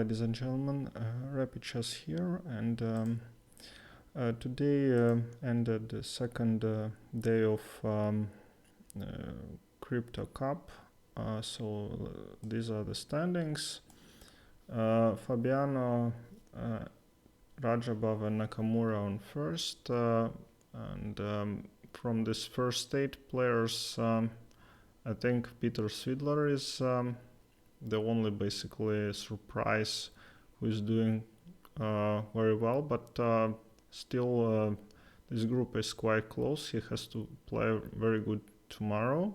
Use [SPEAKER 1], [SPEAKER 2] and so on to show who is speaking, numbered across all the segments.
[SPEAKER 1] ladies and gentlemen, Rapid Chess here, and today ended the second day of Crypto Cup. So these are the standings. Fabiano, Rajabov and Nakamura on first, and from this first 8 players, I think Peter Svidler is the only basically surprise who is doing very well, but still this group is quite close. He has to play very good tomorrow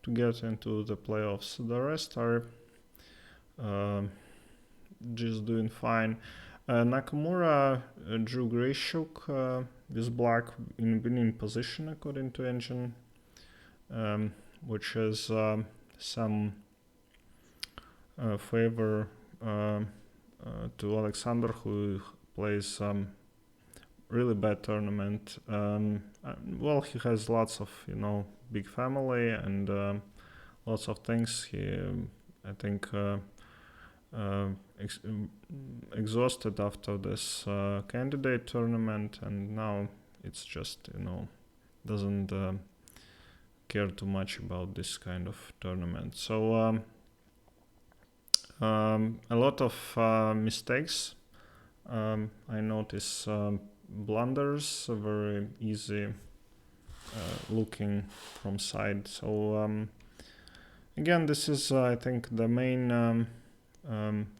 [SPEAKER 1] to get into the playoffs. The rest are just doing fine. Nakamura drew Grischuk with black in winning position according to engine, which is some favor to Alexander, who plays really bad tournament. Well, he has lots of big family and lots of things. He I think exhausted after this candidate tournament, and now it's just doesn't care too much about this kind of tournament. So a lot of mistakes. I notice blunders, very easy looking from side. So again, this is I think the main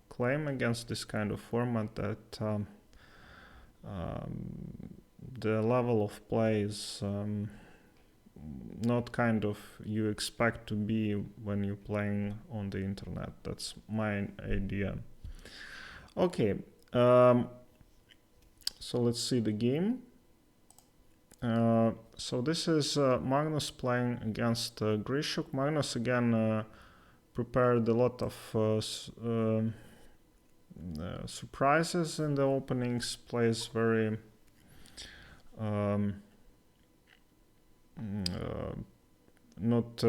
[SPEAKER 1] claim against this kind of format, that the level of play is not kind of you expect to be when you're playing on the internet. That's my idea. Okay, so let's see the game. So this is Magnus playing against Grischuk. Magnus again prepared a lot of surprises in the openings, plays very not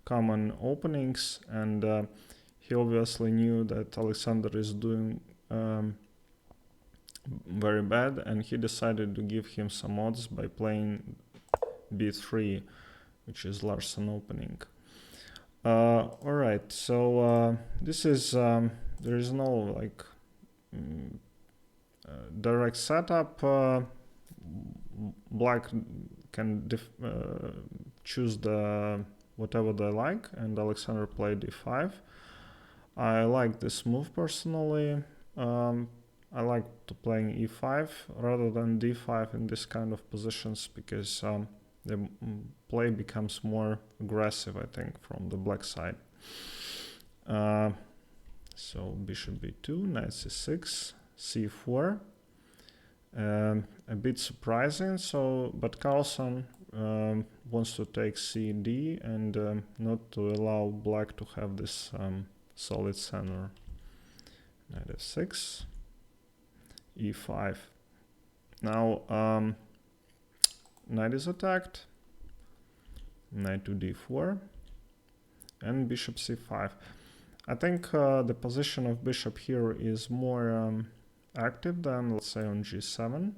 [SPEAKER 1] common openings, and he obviously knew that Alexander is doing very bad, and he decided to give him some odds by playing b3, which is Larsen opening. Alright, so this is there is no direct setup. Black can choose the whatever they like, and Alexander played d5. I like this move personally. I like to playing e5 rather than d5 in this kind of positions, because the play becomes more aggressive, I think, from the black side. So bishop b2, knight c6, c4. A bit surprising, but Carlsen wants to take cd and not to allow black to have this solid center. Knight f6, e5. Now knight is attacked, knight to d4, and bishop c5. I think the position of bishop here is more active than, let's say, on g7.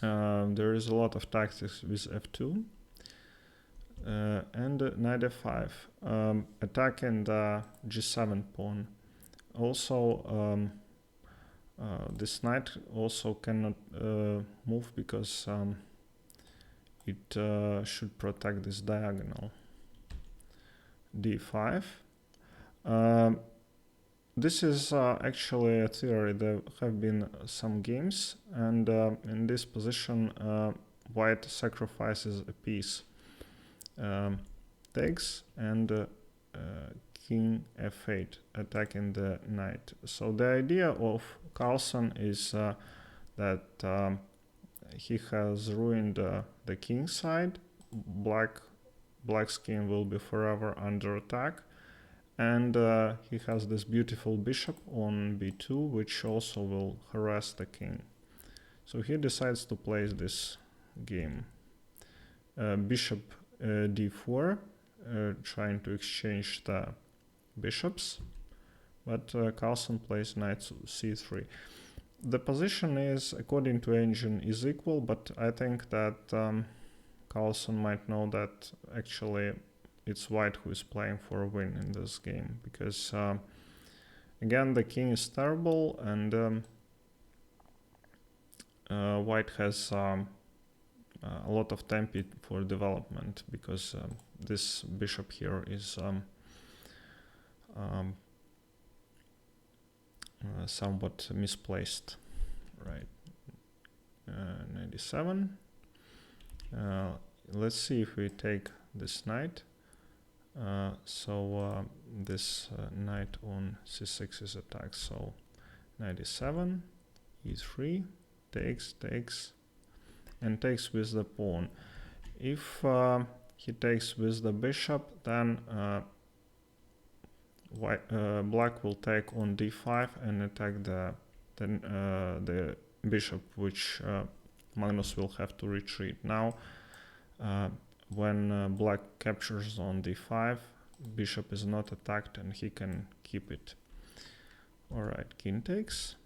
[SPEAKER 1] There is a lot of tactics with f2 and knight f5, attacking the g7 pawn. Also, this knight also cannot move because it should protect this diagonal. d5. This is actually a theory. There have been some games, and in this position white sacrifices a piece, takes, and king f8, attacking the knight. So the idea of Carlsen is that he has ruined the king side. Black's king will be forever under attack. And he has this beautiful bishop on b2, which also will harass the king. So he decides to play this game. Bishop d4, trying to exchange the bishops. but Carlsen plays knight c3. The position is, according to engine, is equal, but I think that Carlsen might know that actually it's white who is playing for a win in this game, because again the king is terrible, and white has a lot of tempi for development, because this bishop here is somewhat misplaced, right? 97. Let's see if we take this knight. This knight on c6 is attacked. So 97, e3, takes, and takes with the pawn. If he takes with the bishop, then black will take on d5 and attack the bishop, which Magnus will have to retreat. Now, when black captures on d5, bishop is not attacked and he can keep it. Alright, king takes,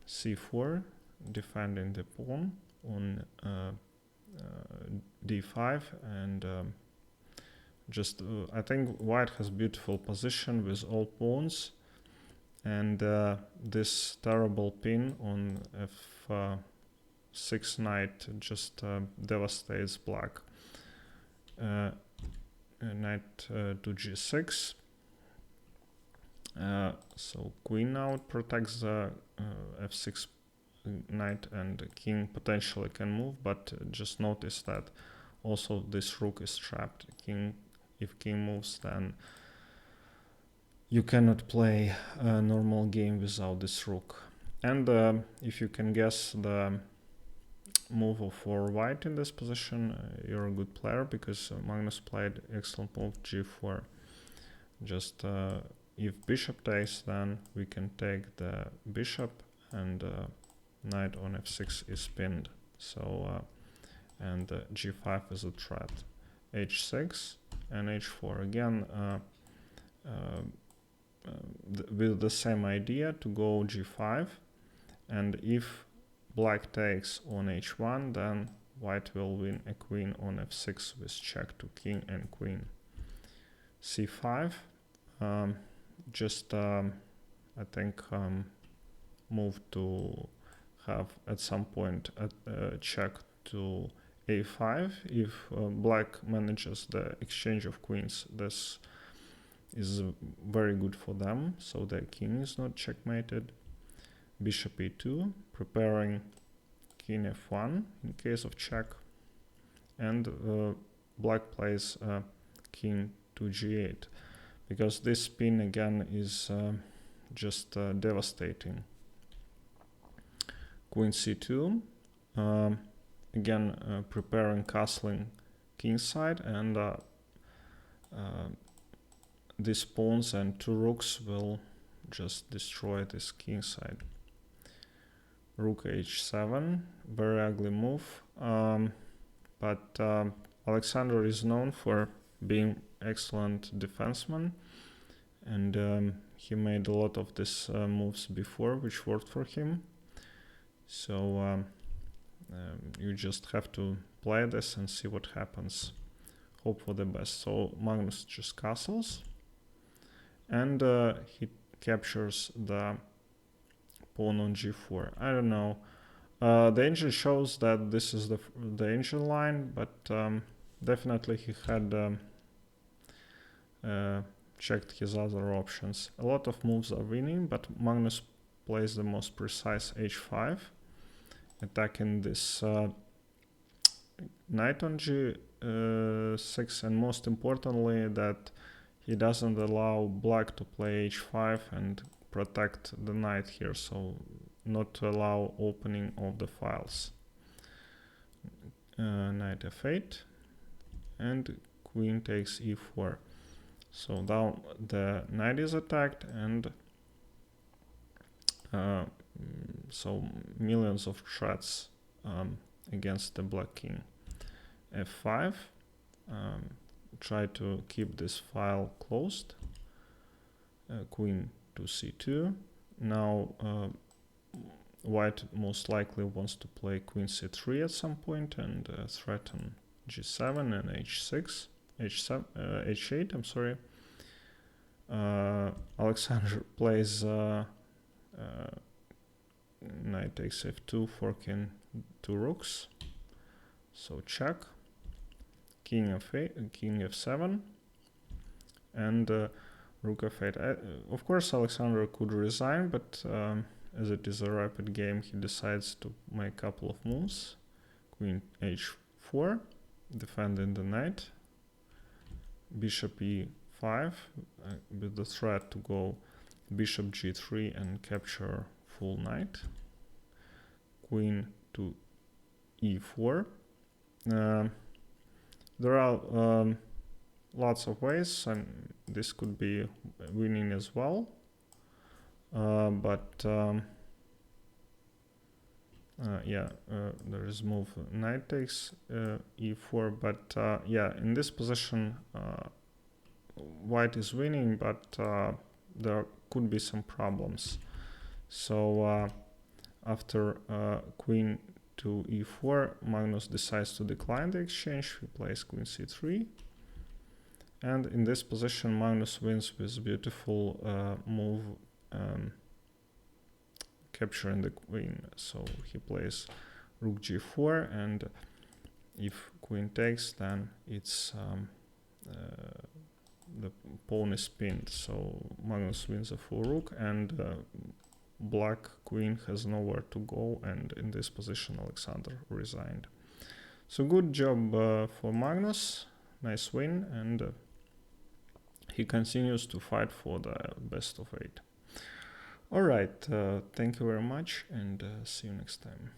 [SPEAKER 1] c4, defending the pawn on d5, and I think white has beautiful position with all pawns, and this terrible pin on f6 knight just devastates black. Knight to g6. So queen out protects the f6 knight, and king potentially can move, but just notice that also this rook is trapped. If king moves, then you cannot play a normal game without this rook. And if you can guess the move for white in this position, you're a good player, because Magnus played excellent move g4. Just if bishop takes, then we can take the bishop, and knight on f6 is pinned. So and g5 is a threat. h6 and h4 again, with the same idea to go g5, and if black takes on h1, then white will win a queen on f6 with check to king and queen. c5, I think move to have at some point a check to a5. If black manages the exchange of queens, this is very good for them, so the king is not checkmated. Bishop e2, preparing king f1 in case of check, and black plays king to g8, because this pin again is just devastating. Queen c2, again preparing castling king side, and these pawns and two rooks will just destroy this king side. Rook h7, very ugly move, but Alexander is known for being excellent defenseman, and he made a lot of these moves before which worked for him. So you just have to play this and see what happens. Hope for the best. So Magnus just castles, and he captures the pawn on g4. I don't know. The engine shows that this is the engine line, but definitely he had checked his other options. A lot of moves are winning, but Magnus plays the most precise h5, attacking this knight on g6, and most importantly that he doesn't allow black to play h5 and protect the knight here, so not to allow opening of the files. Knight f8, and queen takes e4. So now the knight is attacked, and so millions of threats against the black king. f5, try to keep this file closed. Queen to c2. Now white most likely wants to play queen c3 at some point and threaten g7 and h6, h8, I'm sorry. Alexander plays knight takes f2, forking 2 rooks. So check. King f8, king f7, and rook f8. Of course, Alexander could resign, but as it is a rapid game, he decides to make a couple of moves. Queen h4, defending the knight. Bishop e5, with the threat to go bishop g3 and capture full knight. Queen to e4. There are lots of ways, and this could be winning as well. There is move knight takes e4, but in this position white is winning, but there could be some problems. So after queen to e4, Magnus decides to decline the exchange. He plays queen c3, and in this position Magnus wins with beautiful move capturing the queen. So he plays rook g4, and if queen takes, then it's the pawn is pinned, so Magnus wins a full rook, and black queen has nowhere to go, and in this position Alexander resigned. So good job for Magnus, nice win, and he continues to fight for the best of 8. Alright, thank you very much, and see you next time.